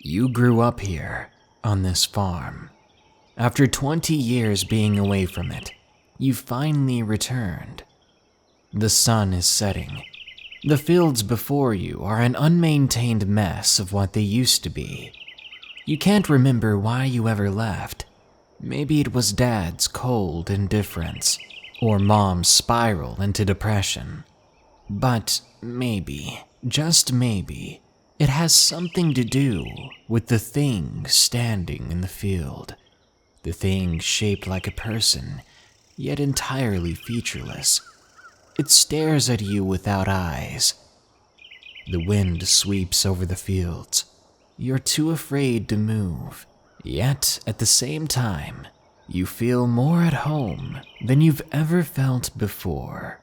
You grew up here, on this farm. After 20 years being away from it, you finally returned. The sun is setting. The fields before you are an unmaintained mess of what they used to be. You can't remember why you ever left. Maybe it was Dad's cold indifference, or Mom's spiral into depression. But maybe, just maybe, it has something to do with the thing standing in the field. The thing shaped like a person, yet entirely featureless. It stares at you without eyes. The wind sweeps over the fields. You're too afraid to move, yet at the same time, you feel more at home than you've ever felt before.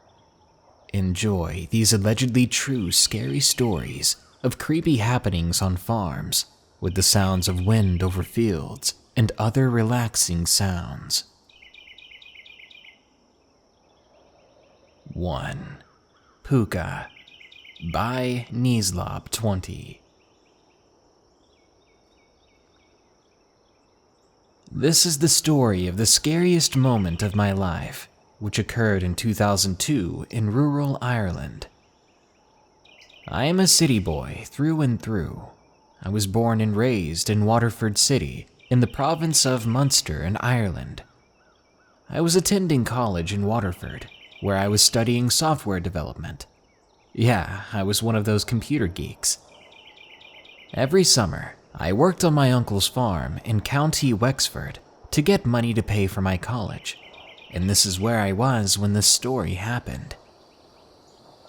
Enjoy these allegedly true scary stories of creepy happenings on farms, with the sounds of wind over fields and other relaxing sounds. 1. Pooka by Neeslob20. This is the story of the scariest moment of my life, which occurred in 2002 in rural Ireland. I am a city boy through and through. I was born and raised in Waterford City, in the province of Munster in Ireland. I was attending college in Waterford, where I was studying software development. Yeah, I was one of those computer geeks. Every summer, I worked on my uncle's farm in County Wexford to get money to pay for my college, and this is where I was when this story happened.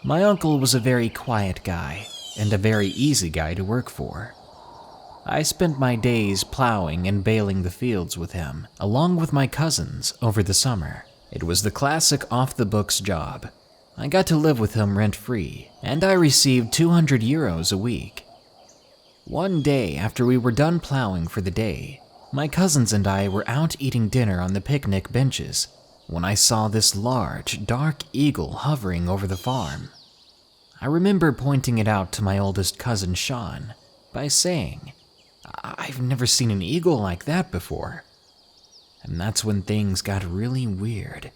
My uncle was a very quiet guy and a very easy guy to work for. I spent my days plowing and baling the fields with him, along with my cousins, over the summer. It was the classic off-the-books job. I got to live with him rent-free, and I received €200 a week. One day after we were done plowing for the day, my cousins and I were out eating dinner on the picnic benches when I saw this large, dark eagle hovering over the farm. I remember pointing it out to my oldest cousin Sean by saying, "I've never seen an eagle like that before." And that's when things got really weird.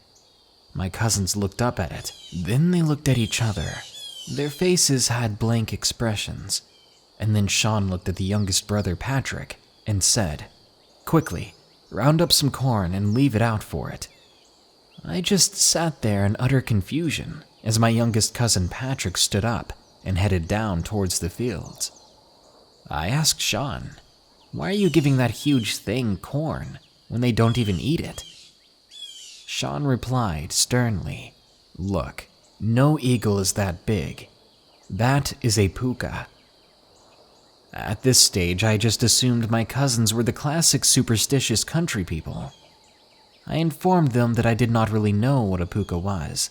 My cousins looked up at it, then they looked at each other. Their faces had blank expressions. And then Sean looked at the youngest brother, Patrick, and said, "Quickly, round up some corn and leave it out for it." I just sat there in utter confusion as my youngest cousin Patrick stood up and headed down towards the fields. I asked Sean, "Why are you giving that huge thing corn when they don't even eat it?" Sean replied sternly, "Look, no eagle is that big. That is a pooka." At this stage, I just assumed my cousins were the classic superstitious country people. I informed them that I did not really know what a pooka was,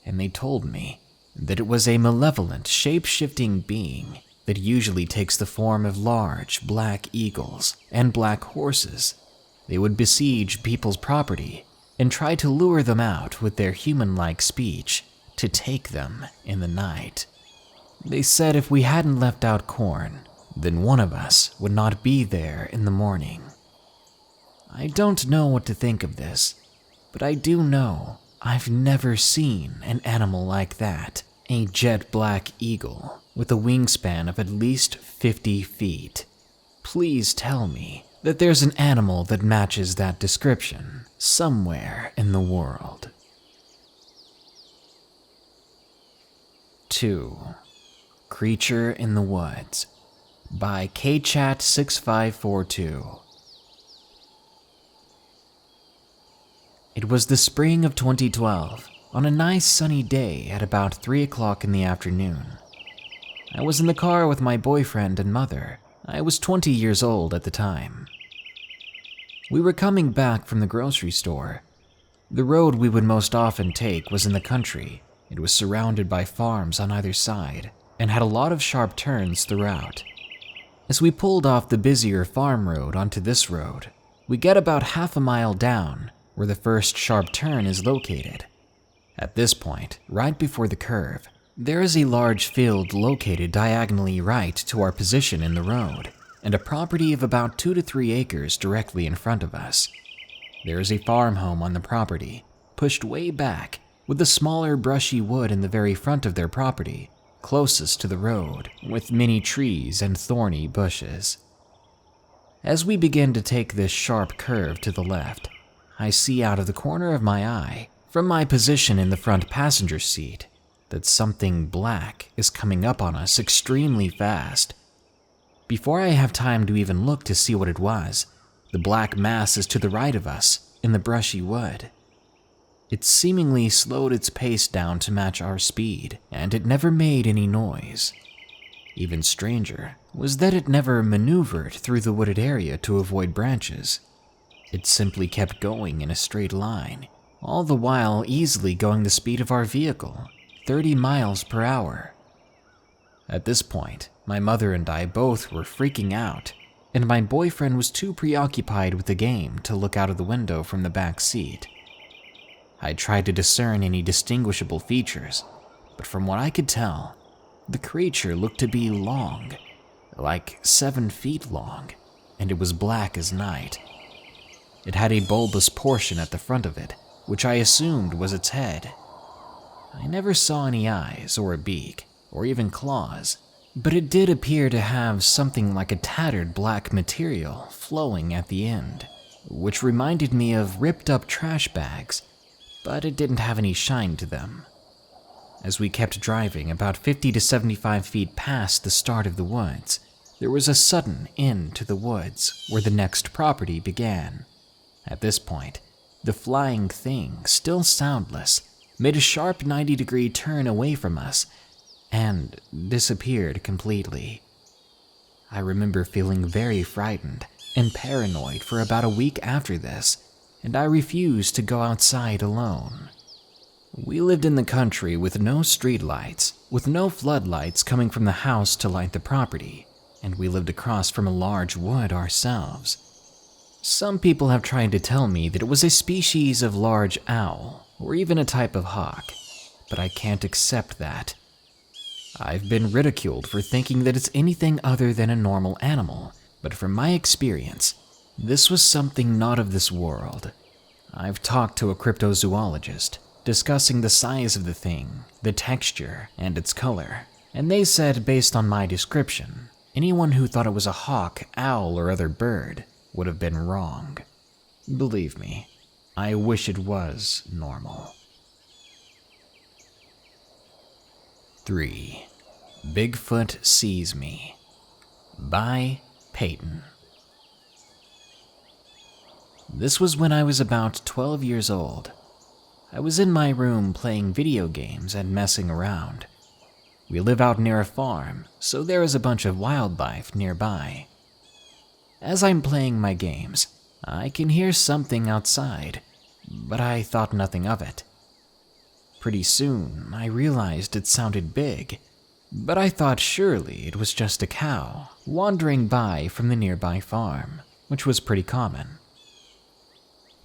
and they told me that it was a malevolent, shape-shifting being that usually takes the form of large black eagles and black horses. They would besiege people's property and try to lure them out with their human-like speech to take them in the night. They said if we hadn't left out corn, then one of us would not be there in the morning. I don't know what to think of this, but I do know I've never seen an animal like that, a jet black eagle with a wingspan of at least 50 feet. Please tell me that there's an animal that matches that description somewhere in the world. 2. Creature in the Woods by KChat6542. It was the spring of 2012, on a nice sunny day at about 3 o'clock in the afternoon. I was in the car with my boyfriend and mother. I was 20 years old at the time. We were coming back from the grocery store. The road we would most often take was in the country. It was surrounded by farms on either side and had a lot of sharp turns throughout. As we pulled off the busier farm road onto this road, we get about half a mile down where the first sharp turn is located. At this point, right before the curve, there is a large field located diagonally right to our position in the road. and a property of about 2 to 3 acres directly in front of us. There is a farm home on the property, pushed way back, with a smaller brushy wood in the very front of their property, closest to the road, with many trees and thorny bushes. As we begin to take this sharp curve to the left, I see out of the corner of my eye, from my position in the front passenger seat, that something black is coming up on us extremely fast. Before I have time to even look to see what it was, the black mass is to the right of us, in the brushy wood. It seemingly slowed its pace down to match our speed, and it never made any noise. Even stranger was that it never maneuvered through the wooded area to avoid branches. It simply kept going in a straight line, all the while easily going the speed of our vehicle, 30 miles per hour. At this point, my mother and I both were freaking out, and my boyfriend was too preoccupied with the game to look out of the window from the back seat. I tried to discern any distinguishable features, but from what I could tell, the creature looked to be long, like 7 feet long, and it was black as night. It had a bulbous portion at the front of it, which I assumed was its head. I never saw any eyes or a beak, or even claws, but it did appear to have something like a tattered black material flowing at the end, which reminded me of ripped up trash bags, but it didn't have any shine to them. As we kept driving about 50 to 75 feet past the start of the woods, there was a sudden end to the woods where the next property began. At this point, the flying thing, still soundless, made a sharp 90-degree turn away from us and disappeared completely. I remember feeling very frightened and paranoid for about a week after this, and I refused to go outside alone. We lived in the country with no streetlights, with no floodlights coming from the house to light the property, and we lived across from a large wood ourselves. Some people have tried to tell me that it was a species of large owl, or even a type of hawk, but I can't accept that. I've been ridiculed for thinking that it's anything other than a normal animal, but from my experience, this was something not of this world. I've talked to a cryptozoologist, discussing the size of the thing, the texture, and its color, and they said based on my description, anyone who thought it was a hawk, owl, or other bird would have been wrong. Believe me, I wish it was normal. 3. Bigfoot Sees Me by Peyton. This was when I was about 12 years old. I was in my room playing video games and messing around. We live out near a farm, so there is a bunch of wildlife nearby. As I'm playing my games, I can hear something outside, but I thought nothing of it. Pretty soon, I realized it sounded big, but I thought surely it was just a cow wandering by from the nearby farm, which was pretty common.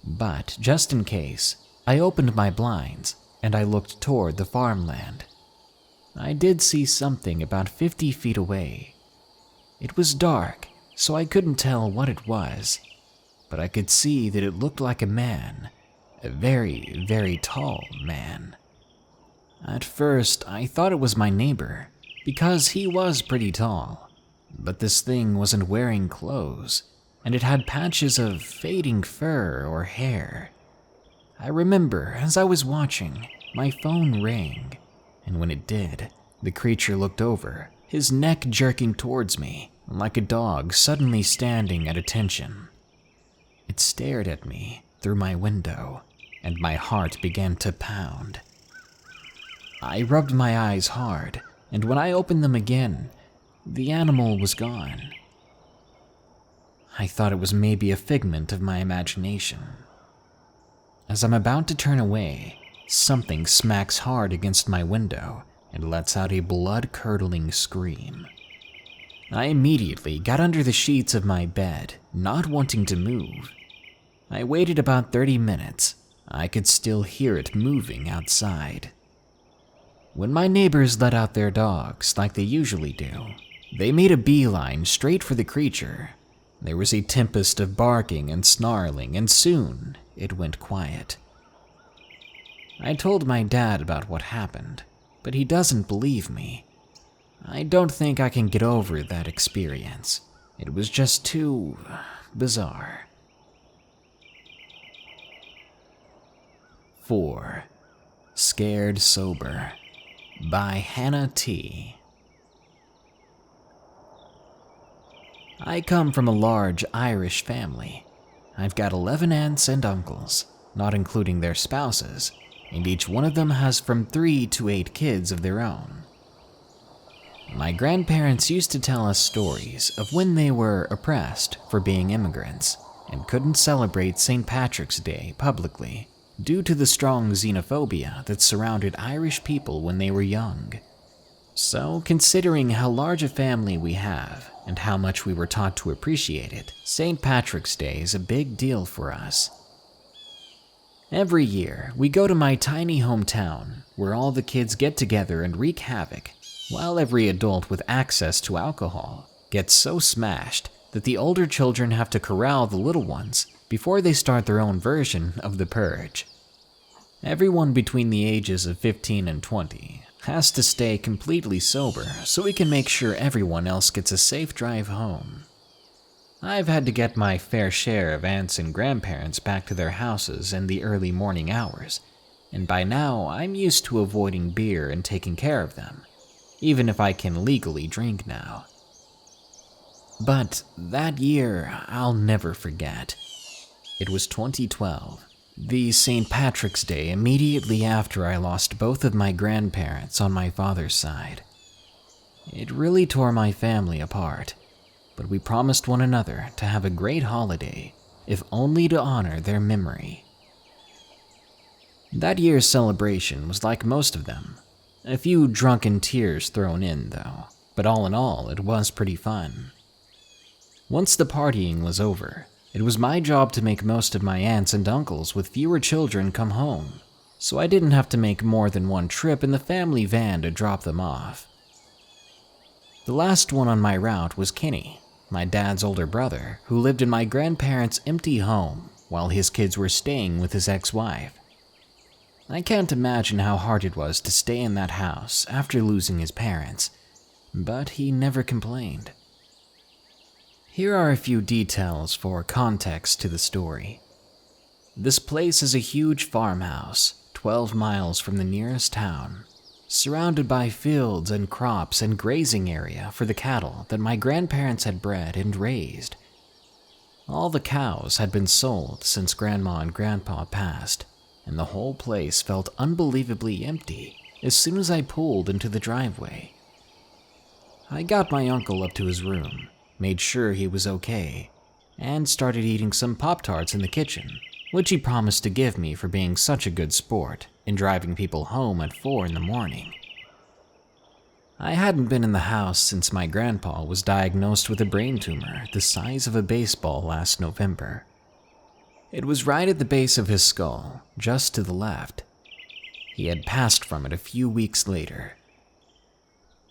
But just in case, I opened my blinds and I looked toward the farmland. I did see something about 50 feet away. It was dark, so I couldn't tell what it was, but I could see that it looked like a man, a very, very tall man. At first, I thought it was my neighbor, because he was pretty tall, but this thing wasn't wearing clothes, and it had patches of fading fur or hair. I remember, as I was watching, my phone rang, and when it did, the creature looked over, his neck jerking towards me, like a dog suddenly standing at attention. It stared at me through my window, and my heart began to pound. I rubbed my eyes hard, and when I opened them again, the animal was gone. I thought it was maybe a figment of my imagination. As I'm about to turn away, something smacks hard against my window and lets out a blood-curdling scream. I immediately got under the sheets of my bed, not wanting to move. I waited about 30 minutes. I could still hear it moving outside. When my neighbors let out their dogs like they usually do, They made a beeline straight for the creature. There was a tempest of barking and snarling, and soon it went quiet. I told my dad about what happened, but he doesn't believe me. I don't think I can get over that experience. It was just too bizarre. 4. Scared Sober by Hannah T. I come from a large Irish family. I've got 11 aunts and uncles, not including their spouses, and each one of them has from 3 to 8 kids of their own. My grandparents used to tell us stories of when they were oppressed for being immigrants and couldn't celebrate St. Patrick's Day publicly due to the strong xenophobia that surrounded Irish people when they were young. So, considering how large a family we have and how much we were taught to appreciate it, St. Patrick's Day is a big deal for us. Every year, we go to my tiny hometown where all the kids get together and wreak havoc, while every adult with access to alcohol gets so smashed that the older children have to corral the little ones before they start their own version of the purge. Everyone between the ages of 15 and 20 has to stay completely sober so we can make sure everyone else gets a safe drive home. I've had to get my fair share of aunts and grandparents back to their houses in the early morning hours, and by now I'm used to avoiding beer and taking care of them, even if I can legally drink now. But that year, I'll never forget. It was 2012, the St. Patrick's Day immediately after I lost both of my grandparents on my father's side. It really tore my family apart, but we promised one another to have a great holiday, if only to honor their memory. That year's celebration was like most of them. A few drunken tears thrown in, though, but all in all, it was pretty fun. Once the partying was over, it was my job to make most of my aunts and uncles with fewer children come home, so I didn't have to make more than one trip in the family van to drop them off. The last one on my route was Kenny, my dad's older brother, who lived in my grandparents' empty home while his kids were staying with his ex-wife. I can't imagine how hard it was to stay in that house after losing his parents, but he never complained. Here are a few details for context to the story. This place is a huge farmhouse, 12 miles from the nearest town, surrounded by fields and crops and grazing area for the cattle that my grandparents had bred and raised. All the cows had been sold since Grandma and Grandpa passed, and the whole place felt unbelievably empty as soon as I pulled into the driveway. I got my uncle up to his room, made sure he was okay, and started eating some Pop-Tarts in the kitchen, which he promised to give me for being such a good sport and driving people home at 4 in the morning. I hadn't been in the house since my grandpa was diagnosed with a brain tumor the size of a baseball last November. It was right at the base of his skull, just to the left. He had passed from it a few weeks later.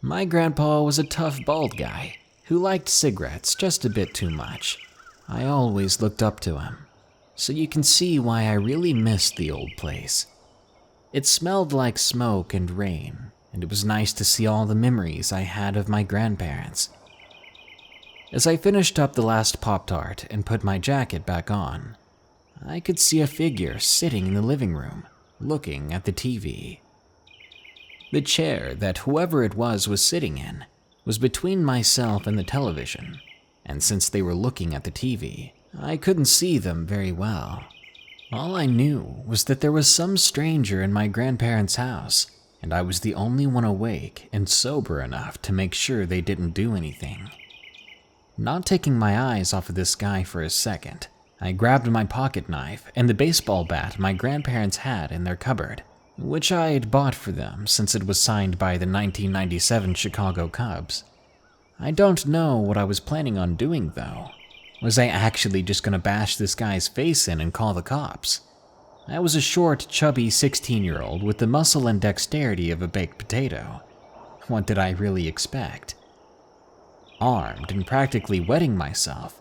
My grandpa was a tough bald guy who liked cigarettes just a bit too much. I always looked up to him, so you can see why I really missed the old place. It smelled like smoke and rain, and it was nice to see all the memories I had of my grandparents. As I finished up the last Pop-Tart and put my jacket back on, I could see a figure sitting in the living room, looking at the TV. The chair that whoever it was sitting in was between myself and the television, and since they were looking at the TV, I couldn't see them very well. All I knew was that there was some stranger in my grandparents' house, and I was the only one awake and sober enough to make sure they didn't do anything. Not taking my eyes off of this guy for a second, I grabbed my pocket knife and the baseball bat my grandparents had in their cupboard, which I had bought for them since it was signed by the 1997 Chicago Cubs. I don't know what I was planning on doing, though. Was I actually just gonna bash this guy's face in and call the cops? I was a short, chubby 16-year-old with the muscle and dexterity of a baked potato. What did I really expect? Armed and practically wetting myself,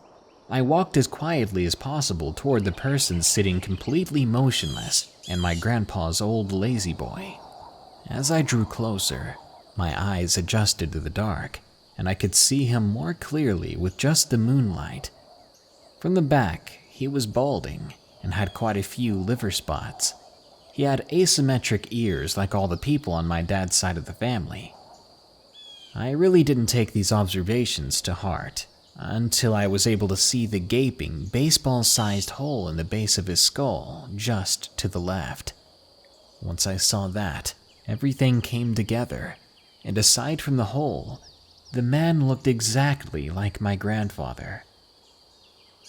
I walked as quietly as possible toward the person sitting completely motionless in my grandpa's old lazy boy. As I drew closer, my eyes adjusted to the dark, and I could see him more clearly with just the moonlight. From the back, he was balding and had quite a few liver spots. He had asymmetric ears like all the people on my dad's side of the family. I really didn't take these observations to heart until I was able to see the gaping, baseball-sized hole in the base of his skull just to the left. Once I saw that, everything came together, and aside from the hole, the man looked exactly like my grandfather.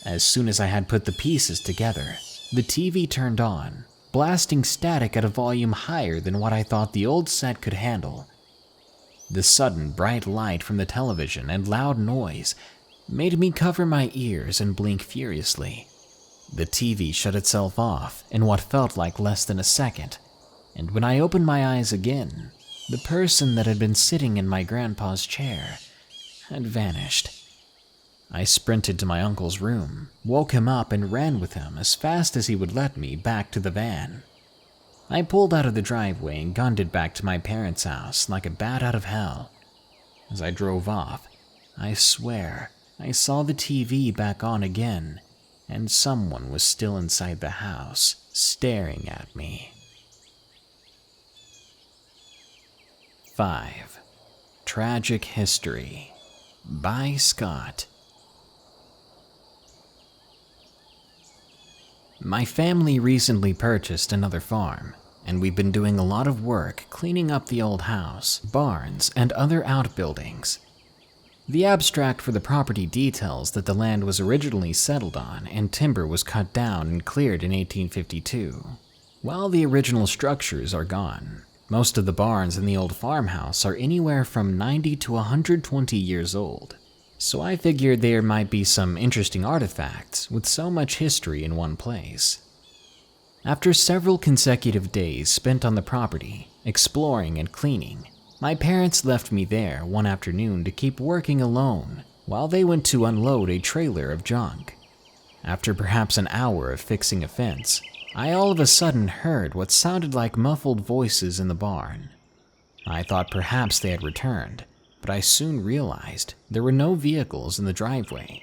As soon as I had put the pieces together, the TV turned on, blasting static at a volume higher than what I thought the old set could handle. The sudden bright light from the television and loud noise made me cover my ears and blink furiously. The TV shut itself off in what felt like less than a second, and when I opened my eyes again, the person that had been sitting in my grandpa's chair had vanished. I sprinted to my uncle's room, woke him up, and ran with him as fast as he would let me back to the van. I pulled out of the driveway and gunned it back to my parents' house like a bat out of hell. As I drove off, I swear I saw the TV back on again, and someone was still inside the house, staring at me. 5. Tragic History by Scott. My family recently purchased another farm, and we've been doing a lot of work cleaning up the old house, barns, and other outbuildings. The abstract for the property details that the land was originally settled on and timber was cut down and cleared in 1852. While the original structures are gone, most of the barns in the old farmhouse are anywhere from 90 to 120 years old. So I figured there might be some interesting artifacts with so much history in one place. After several consecutive days spent on the property, exploring and cleaning, my parents left me there one afternoon to keep working alone while they went to unload a trailer of junk. After perhaps an hour of fixing a fence, I all of a sudden heard what sounded like muffled voices in the barn. I thought perhaps they had returned, but I soon realized there were no vehicles in the driveway.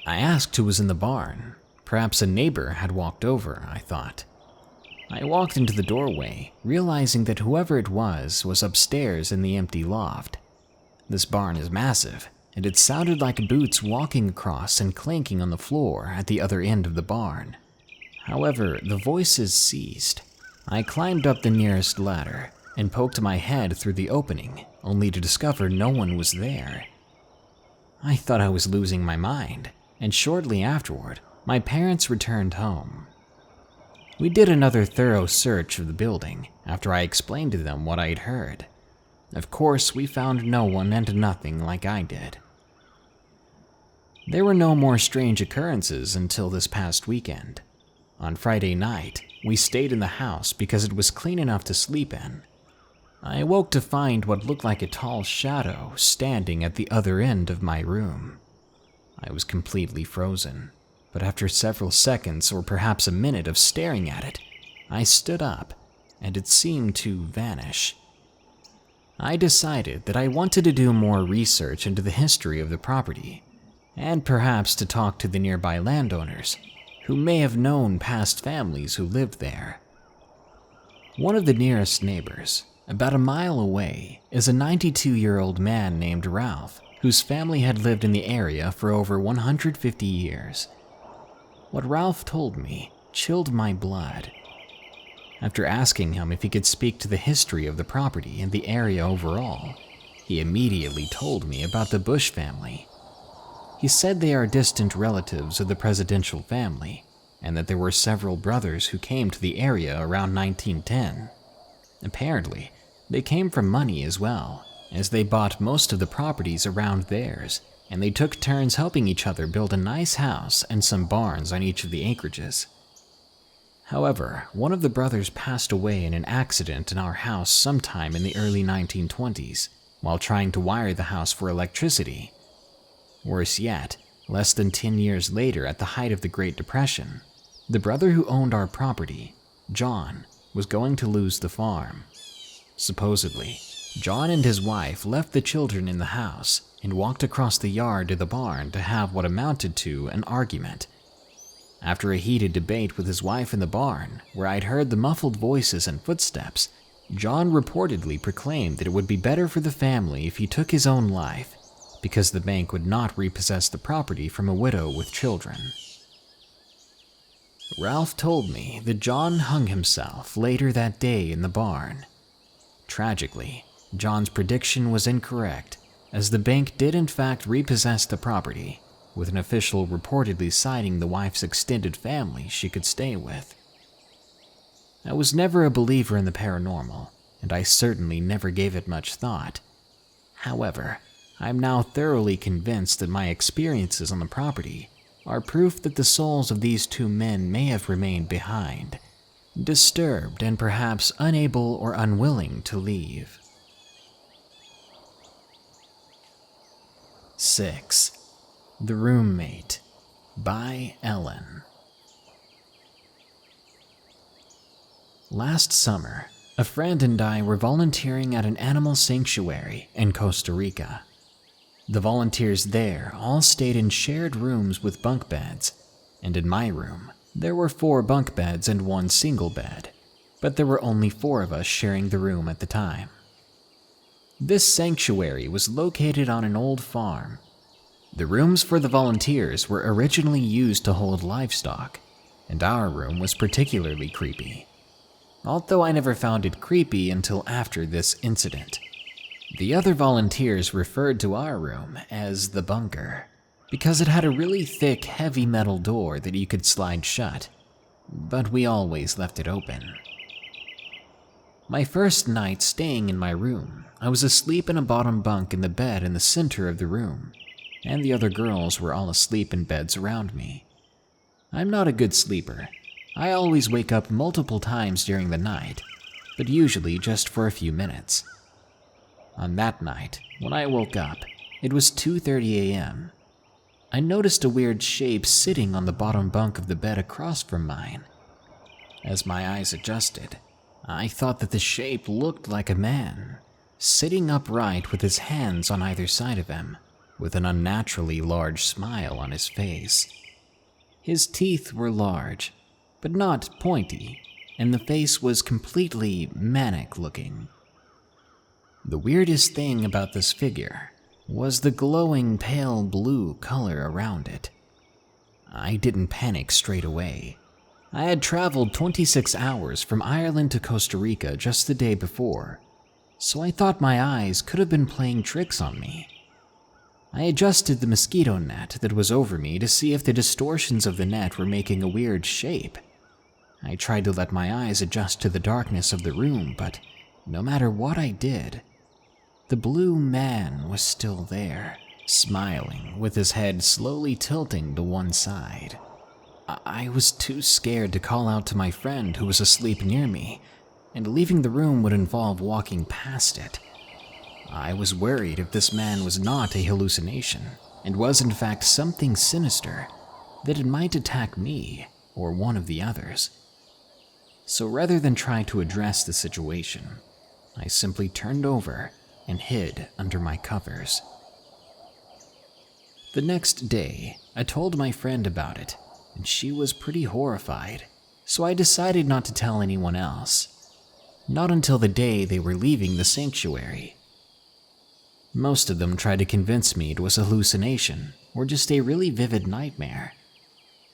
I asked who was in the barn. Perhaps a neighbor had walked over, I thought. I walked into the doorway, realizing that whoever it was upstairs in the empty loft. This barn is massive, and it sounded like boots walking across and clanking on the floor at the other end of the barn. However, the voices ceased. I climbed up the nearest ladder and poked my head through the opening, only to discover no one was there. I thought I was losing my mind, and shortly afterward, my parents returned home. We did another thorough search of the building after I explained to them what I had heard. Of course, we found no one and nothing like I did. There were no more strange occurrences until this past weekend. On Friday night, we stayed in the house because it was clean enough to sleep in. I awoke to find what looked like a tall shadow standing at the other end of my room. I was completely frozen, but after several seconds or perhaps a minute of staring at it, I stood up, and it seemed to vanish. I decided that I wanted to do more research into the history of the property, and perhaps to talk to the nearby landowners, who may have known past families who lived there. One of the nearest neighbors, about a mile away, is a 92-year-old man named Ralph, whose family had lived in the area for over 150 years. What Ralph told me chilled my blood. After asking him if he could speak to the history of the property and the area overall, he immediately told me about the Bush family. He said they are distant relatives of the presidential family, and that there were several brothers who came to the area around 1910. Apparently, they came from money as well, as they bought most of the properties around theirs, and they took turns helping each other build a nice house and some barns on each of the acreages. However, one of the brothers passed away in an accident in our house sometime in the early 1920s, while trying to wire the house for electricity, Worse yet, less than 10 years later, at the height of the Great Depression, the brother who owned our property, John, was going to lose the farm. Supposedly, John and his wife left the children in the house and walked across the yard to the barn to have what amounted to an argument. After a heated debate with his wife in the barn, where I'd heard the muffled voices and footsteps, John reportedly proclaimed that it would be better for the family if he took his own life, because the bank would not repossess the property from a widow with children. Ralph told me that John hung himself later that day in the barn. Tragically, John's prediction was incorrect, as the bank did in fact repossess the property, with an official reportedly citing the wife's extended family she could stay with. I was never a believer in the paranormal, and I certainly never gave it much thought. However, I'm now thoroughly convinced that my experiences on the property are proof that the souls of these two men may have remained behind, disturbed and perhaps unable or unwilling to leave. 6. The Roommate by Ellen. Last summer, a friend and I were volunteering at an animal sanctuary in Costa Rica. The volunteers there all stayed in shared rooms with bunk beds, and in my room, there were 4 bunk beds and 1 single bed, but there were only 4 of us sharing the room at the time. This sanctuary was located on an old farm. The rooms for the volunteers were originally used to hold livestock, and our room was particularly creepy. Although I never found it creepy until after this incident. The other volunteers referred to our room as the bunker, because it had a really thick, heavy metal door that you could slide shut, but we always left it open. My first night staying in my room, I was asleep in a bottom bunk in the bed in the center of the room, and the other girls were all asleep in beds around me. I'm not a good sleeper. I always wake up multiple times during the night, but usually just for a few minutes. On that night, when I woke up, it was 2:30 a.m. I noticed a weird shape sitting on the bottom bunk of the bed across from mine. As my eyes adjusted, I thought that the shape looked like a man, sitting upright with his hands on either side of him, with an unnaturally large smile on his face. His teeth were large, but not pointy, and the face was completely manic-looking. The weirdest thing about this figure was the glowing pale blue color around it. I didn't panic straight away. I had traveled 26 hours from Ireland to Costa Rica just the day before, so I thought my eyes could have been playing tricks on me. I adjusted the mosquito net that was over me to see if the distortions of the net were making a weird shape. I tried to let my eyes adjust to the darkness of the room, but no matter what I did, the blue man was still there, smiling with his head slowly tilting to one side. I was too scared to call out to my friend who was asleep near me, and leaving the room would involve walking past it. I was worried if this man was not a hallucination, and was in fact something sinister, that it might attack me or one of the others. So rather than try to address the situation, I simply turned over and hid under my covers. The next day, I told my friend about it, and she was pretty horrified, so I decided not to tell anyone else. Not until the day they were leaving the sanctuary. Most of them tried to convince me it was a hallucination or just a really vivid nightmare.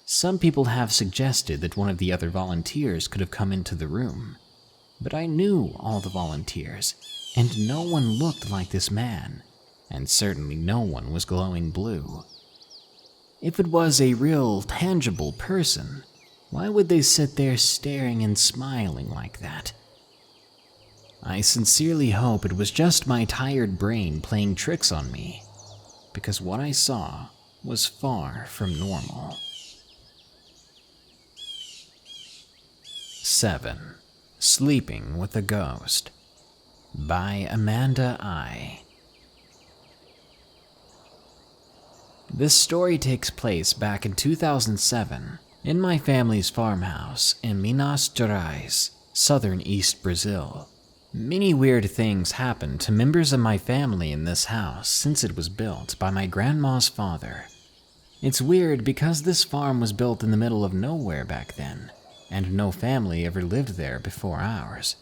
Some people have suggested that one of the other volunteers could have come into the room, but I knew all the volunteers, and no one looked like this man, and certainly no one was glowing blue. If it was a real, tangible person, why would they sit there staring and smiling like that? I sincerely hope it was just my tired brain playing tricks on me, because what I saw was far from normal. 7. Sleeping with a Ghost by Amanda I. This story takes place back in 2007 in my family's farmhouse in Minas Gerais, southern East Brazil. Many weird things happened to members of my family in this house since it was built by my grandma's father. It's weird because this farm was built in the middle of nowhere back then, and no family ever lived there before ours.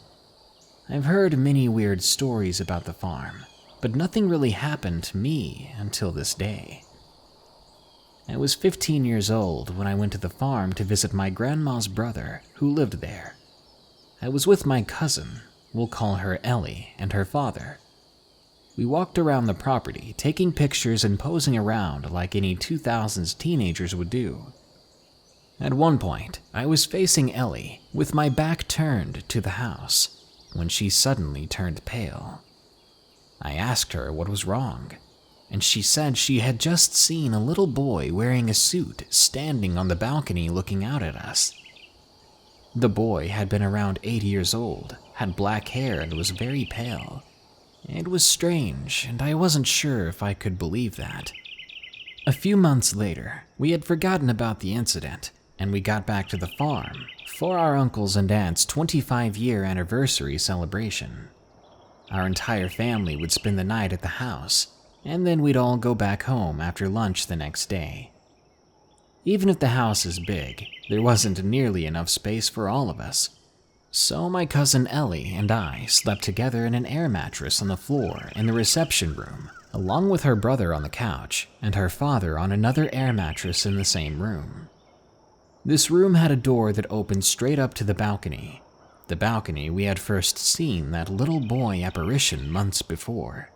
I've heard many weird stories about the farm, but nothing really happened to me until this day. I was 15 years old when I went to the farm to visit my grandma's brother who lived there. I was with my cousin, we'll call her Ellie, and her father. We walked around the property, taking pictures and posing around like any 2000s teenagers would do. At one point, I was facing Ellie, with my back turned to the house, when she suddenly turned pale. I asked her what was wrong, and she said she had just seen a little boy wearing a suit standing on the balcony looking out at us. The boy had been around 8 years old, had black hair, and was very pale. It was strange, and I wasn't sure if I could believe that. A few months later, we had forgotten about the incident, and we got back to the farm for our uncle's and aunt's 25-year anniversary celebration. Our entire family would spend the night at the house, and then we'd all go back home after lunch the next day. Even if the house is big, there wasn't nearly enough space for all of us. So my cousin Ellie and I slept together in an air mattress on the floor in the reception room, along with her brother on the couch and her father on another air mattress in the same room. This room had a door that opened straight up to the balcony we had first seen that little boy apparition months before.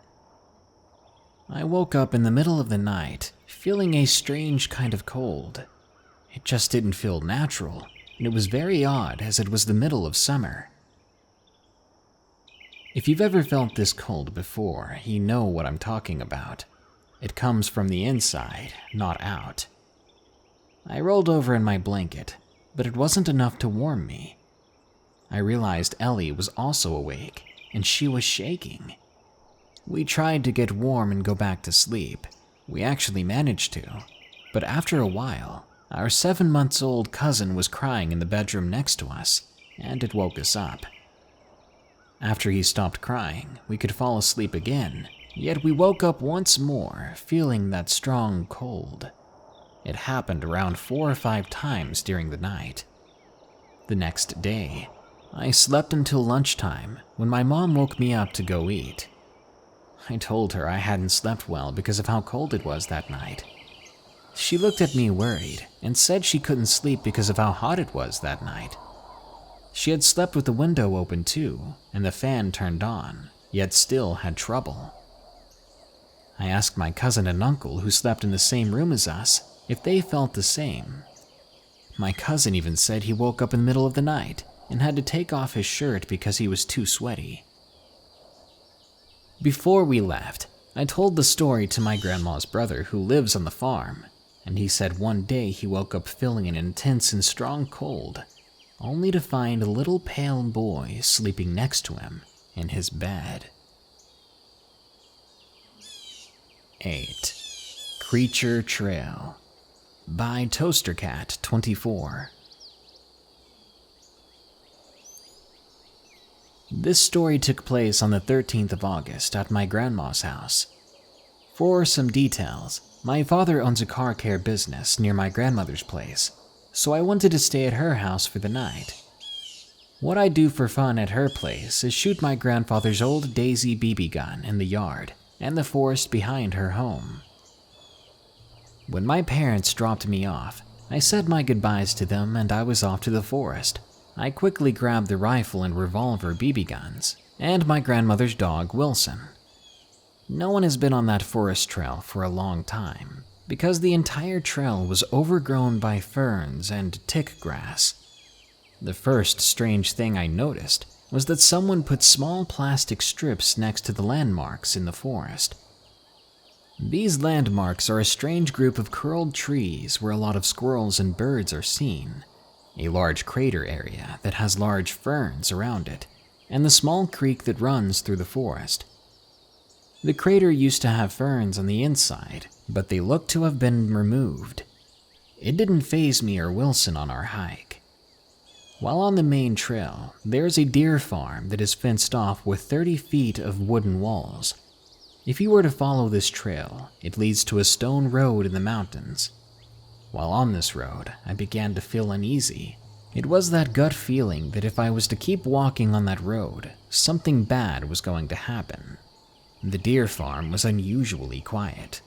I woke up in the middle of the night, feeling a strange kind of cold. It just didn't feel natural, and it was very odd as it was the middle of summer. If you've ever felt this cold before, you know what I'm talking about. It comes from the inside, not out. I rolled over in my blanket, but it wasn't enough to warm me. I realized Ellie was also awake, and she was shaking. We tried to get warm and go back to sleep. We actually managed to, but after a while, our 7-month-old cousin was crying in the bedroom next to us, and it woke us up. After he stopped crying, we could fall asleep again, yet we woke up once more, feeling that strong cold. It happened around 4 or 5 times during the night. The next day, I slept until lunchtime when my mom woke me up to go eat. I told her I hadn't slept well because of how cold it was that night. She looked at me worried and said she couldn't sleep because of how hot it was that night. She had slept with the window open too, and the fan turned on, yet still had trouble. I asked my cousin and uncle who slept in the same room as us if they felt the same. My cousin even said he woke up in the middle of the night and had to take off his shirt because he was too sweaty. Before we left, I told the story to my grandma's brother who lives on the farm, and he said one day he woke up feeling an intense and strong cold, only to find a little pale boy sleeping next to him in his bed. 8. Creature Trail by ToasterCat24. This story took place on the 13th of August at my grandma's house. For some details, my father owns a car care business near my grandmother's place, so I wanted to stay at her house for the night. What I do for fun at her place is shoot my grandfather's old Daisy BB gun in the yard and the forest behind her home. When my parents dropped me off, I said my goodbyes to them and I was off to the forest. I quickly grabbed the rifle and revolver BB guns and my grandmother's dog, Wilson. No one has been on that forest trail for a long time because the entire trail was overgrown by ferns and tick grass. The first strange thing I noticed was that someone put small plastic strips next to the landmarks in the forest. These landmarks are a strange group of curled trees where a lot of squirrels and birds are seen, a large crater area that has large ferns around it, and the small creek that runs through the forest. The crater used to have ferns on the inside, but they looked to have been removed. It didn't faze me or Wilson on our hike. While on the main trail, there's a deer farm that is fenced off with 30 feet of wooden walls. If you were to follow this trail, it leads to a stone road in the mountains. While on this road, I began to feel uneasy. It was that gut feeling that if I was to keep walking on that road, something bad was going to happen. The deer farm was unusually quiet.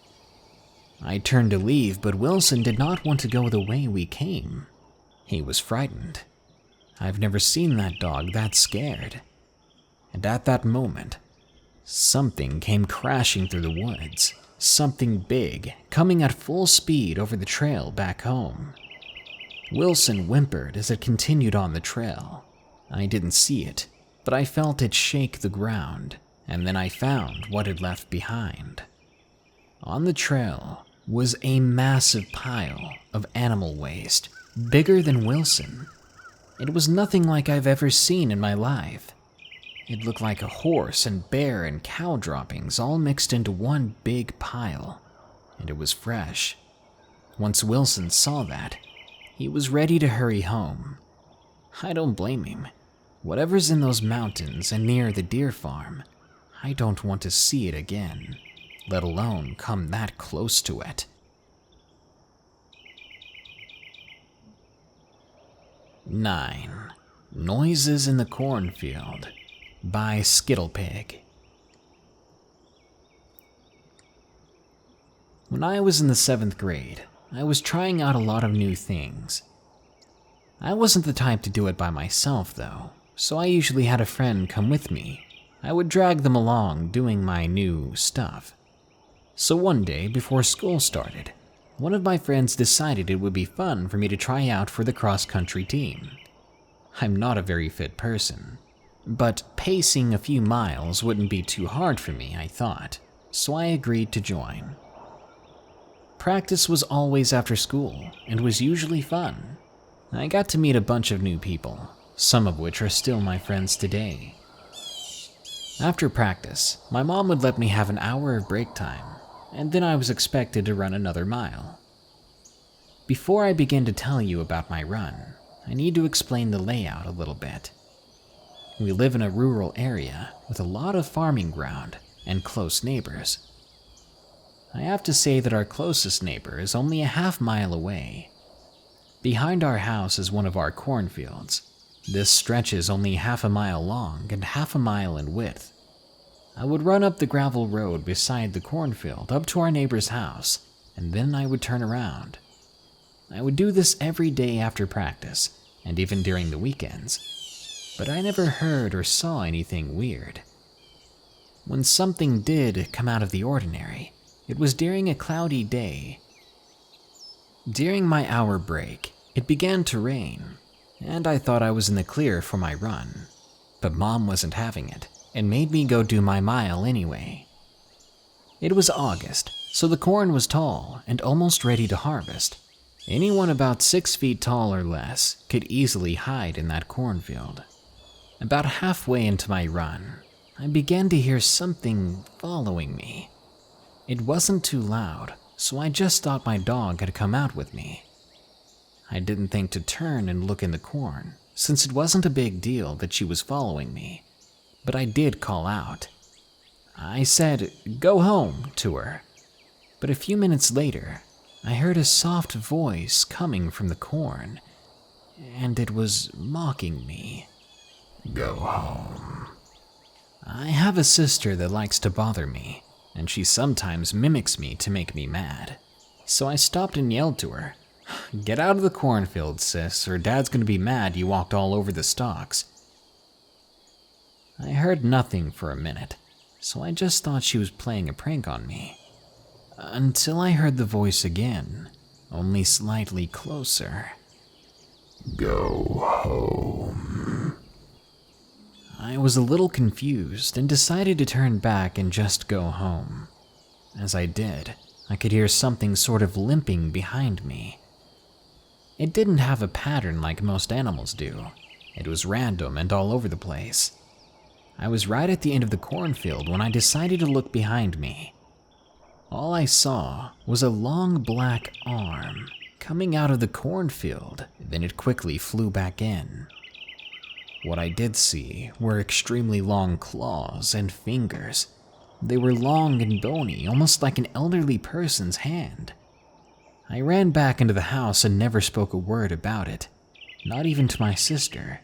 I turned to leave, but Wilson did not want to go the way we came. He was frightened. I've never seen that dog that scared. And at that moment, something came crashing through the woods. Something big, coming at full speed over the trail back home. Wilson whimpered as it continued on the trail. I didn't see it, but I felt it shake the ground, and then I found what it left behind. On the trail was a massive pile of animal waste, bigger than Wilson. It was nothing like I've ever seen in my life. It looked like a horse and bear and cow droppings all mixed into one big pile, and it was fresh. Once Wilson saw that, he was ready to hurry home. I don't blame him. Whatever's in those mountains and near the deer farm, I don't want to see it again, let alone come that close to it. 9. Noises in the Cornfield by Skittle. When I was in the 7th grade, I was trying out a lot of new things. I wasn't the type to do it by myself though, so I usually had a friend come with me. I would drag them along doing my new stuff. So one day before school started, one of my friends decided it would be fun for me to try out for the cross-country team. I'm not a very fit person, but pacing a few miles wouldn't be too hard for me, I thought, so I agreed to join. Practice was always after school and was usually fun. I got to meet a bunch of new people, some of which are still my friends today. After practice, my mom would let me have an hour of break time, and then I was expected to run another mile. Before I begin to tell you about my run, I need to explain the layout a little bit. We live in a rural area with a lot of farming ground and close neighbors. I have to say that our closest neighbor is only a half-mile away. Behind our house is one of our cornfields. This stretch is only half a mile long and half a mile in width. I would run up the gravel road beside the cornfield up to our neighbor's house, and then I would turn around. I would do this every day after practice, and even during the weekends, but I never heard or saw anything weird. When something did come out of the ordinary, it was during a cloudy day. During my hour break, it began to rain, and I thought I was in the clear for my run, but Mom wasn't having it and made me go do my mile anyway. It was August, so the corn was tall and almost ready to harvest. Anyone about 6 feet tall or less could easily hide in that cornfield. About halfway into my run, I began to hear something following me. It wasn't too loud, so I just thought my dog had come out with me. I didn't think to turn and look in the corn, since it wasn't a big deal that she was following me, but I did call out. I said, "Go home," to her, but a few minutes later, I heard a soft voice coming from the corn, and it was mocking me. "Go home." I have a sister that likes to bother me, and she sometimes mimics me to make me mad. So I stopped and yelled to her, "Get out of the cornfield, sis, or Dad's gonna be mad you walked all over the stalks." I heard nothing for a minute, so I just thought she was playing a prank on me. Until I heard the voice again, only slightly closer. "Go home." I was a little confused and decided to turn back and just go home. As I did, I could hear something sort of limping behind me. It didn't have a pattern like most animals do. It was random and all over the place. I was right at the end of the cornfield when I decided to look behind me. All I saw was a long black arm coming out of the cornfield, then it quickly flew back in. What I did see were extremely long claws and fingers. They were long and bony, almost like an elderly person's hand. I ran back into the house and never spoke a word about it, not even to my sister.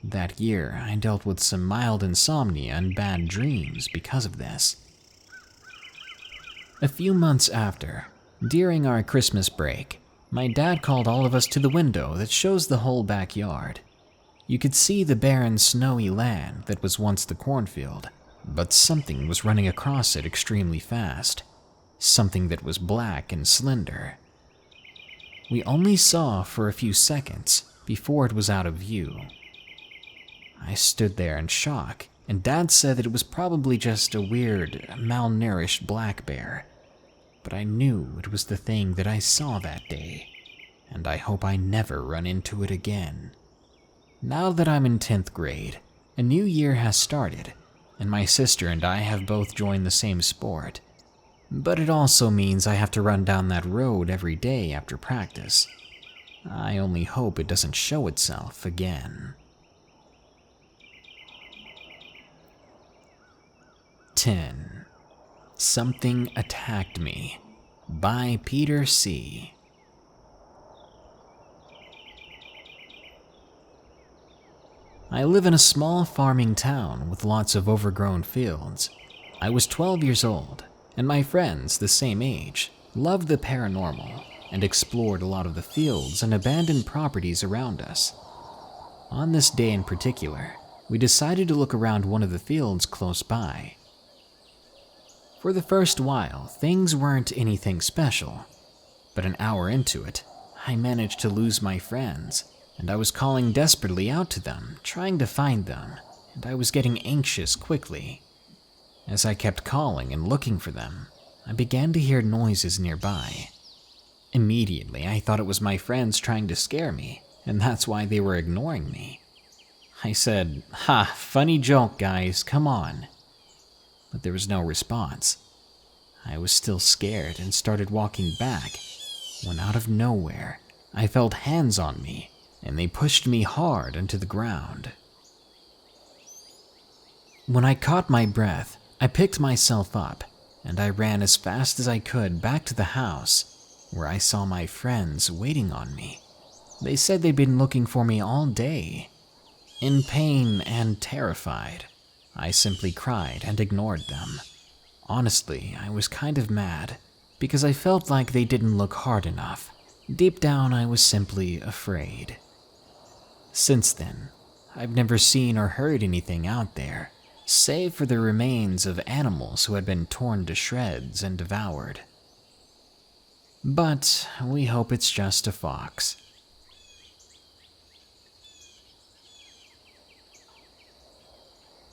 That year, I dealt with some mild insomnia and bad dreams because of this. A few months after, during our Christmas break, my dad called all of us to the window that shows the whole backyard. You could see the barren, snowy land that was once the cornfield, but something was running across it extremely fast. Something that was black and slender. We only saw for a few seconds before it was out of view. I stood there in shock, and Dad said that it was probably just a weird, malnourished black bear. But I knew it was the thing that I saw that day, and I hope I never run into it again. Now that I'm in 10th grade, a new year has started, and my sister and I have both joined the same sport. But it also means I have to run down that road every day after practice. I only hope it doesn't show itself again. 10. Something Attacked Me by Peter C. I live in a small farming town with lots of overgrown fields. I was 12 years old, and my friends, the same age, loved the paranormal and explored a lot of the fields and abandoned properties around us. On this day in particular, we decided to look around one of the fields close by. For the first while, things weren't anything special, but an hour into it, I managed to lose my friends, and I was calling desperately out to them, trying to find them, and I was getting anxious quickly. As I kept calling and looking for them, I began to hear noises nearby. Immediately, I thought it was my friends trying to scare me, and that's why they were ignoring me. I said, "Ha, funny joke, guys, come on." But there was no response. I was still scared and started walking back, when out of nowhere, I felt hands on me, and they pushed me hard into the ground. When I caught my breath, I picked myself up, and I ran as fast as I could back to the house, where I saw my friends waiting on me. They said they'd been looking for me all day. In pain and terrified, I simply cried and ignored them. Honestly, I was kind of mad, because I felt like they didn't look hard enough. Deep down, I was simply afraid. Since then, I've never seen or heard anything out there, save for the remains of animals who had been torn to shreds and devoured. But we hope it's just a fox.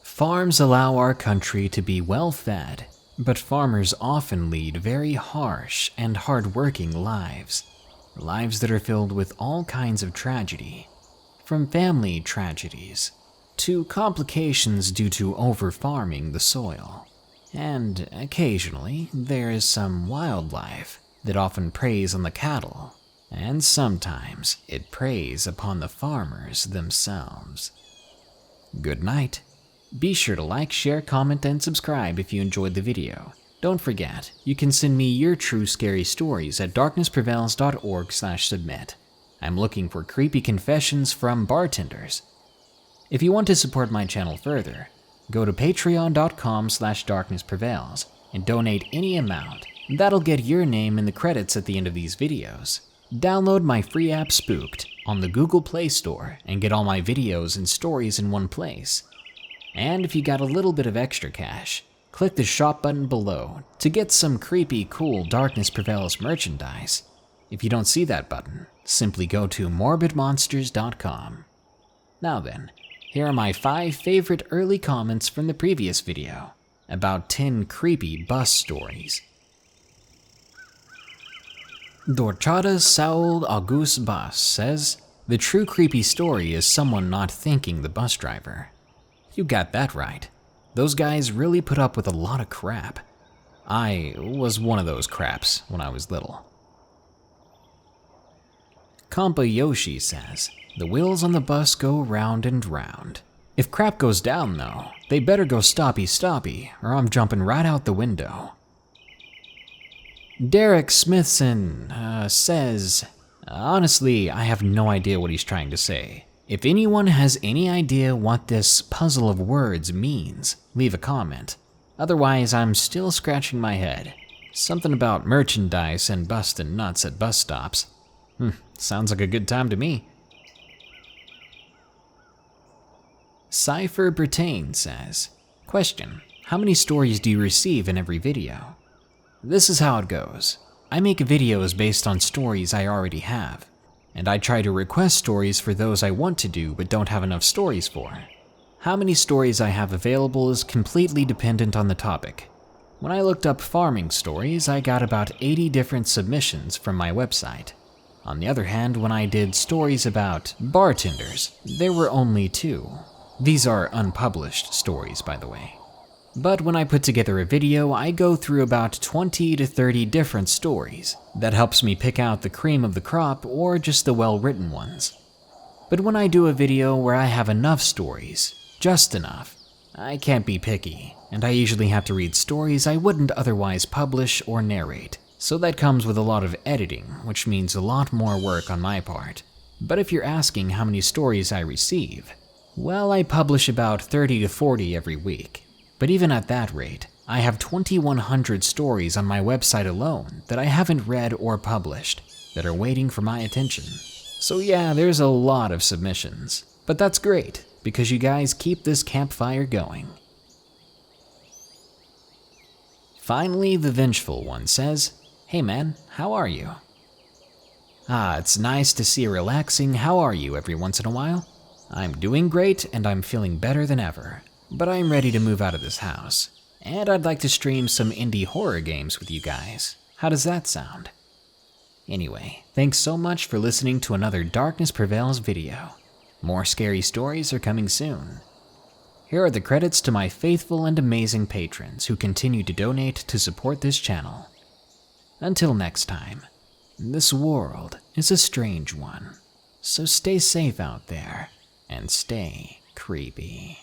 Farms allow our country to be well-fed, but farmers often lead very harsh and hard-working lives. Lives that are filled with all kinds of tragedy, from family tragedies to complications due to over-farming the soil. And occasionally, there is some wildlife that often preys on the cattle, and sometimes it preys upon the farmers themselves. Good night. Be sure to like, share, comment, and subscribe if you enjoyed the video. Don't forget, you can send me your true scary stories at darknessprevails.org/submit. I'm looking for creepy confessions from bartenders. If you want to support my channel further, go to patreon.com/darknessprevails and donate any amount. That'll get your name in the credits at the end of these videos. Download my free app Spooked on the Google Play Store and get all my videos and stories in one place. And if you got a little bit of extra cash, click the shop button below to get some creepy, cool Darkness Prevails merchandise. If you don't see that button, simply go to morbidmonsters.com. Now then, here are my 5 favorite early comments from the previous video about 10 creepy bus stories. Dorchada Saul August Bus says, the true creepy story is someone not thanking the bus driver. You got that right. Those guys really put up with a lot of crap. I was one of those craps when I was little. Kampa Yoshi says, the wheels on the bus go round and round. If crap goes down though, they better go stoppy or I'm jumping right out the window. Derek Smithson says, honestly, I have no idea what he's trying to say. If anyone has any idea what this puzzle of words means, leave a comment. Otherwise, I'm still scratching my head. Something about merchandise and bustin' nuts at bus stops. Sounds like a good time to me. Cypher Britain says, question, how many stories do you receive in every video? This is how it goes. I make videos based on stories I already have, and I try to request stories for those I want to do but don't have enough stories for. How many stories I have available is completely dependent on the topic. When I looked up farming stories, I got about 80 different submissions from my website. On the other hand, when I did stories about bartenders, there were only 2. These are unpublished stories, by the way. But when I put together a video, I go through about 20 to 30 different stories. That helps me pick out the cream of the crop or just the well-written ones. But when I do a video where I have enough stories, just enough, I can't be picky, and I usually have to read stories I wouldn't otherwise publish or narrate. So that comes with a lot of editing, which means a lot more work on my part. But if you're asking how many stories I receive, well, I publish about 30 to 40 every week. But even at that rate, I have 2,100 stories on my website alone that I haven't read or published that are waiting for my attention. So yeah, there's a lot of submissions. But that's great, because you guys keep this campfire going. Finally, the Vengeful One says, hey man, how are you? It's nice to see a relaxing how are you every once in a while. I'm doing great and I'm feeling better than ever, but I'm ready to move out of this house. And I'd like to stream some indie horror games with you guys. How does that sound? Anyway, thanks so much for listening to another Darkness Prevails video. More scary stories are coming soon. Here are the credits to my faithful and amazing patrons who continue to donate to support this channel. Until next time, this world is a strange one, so stay safe out there and stay creepy.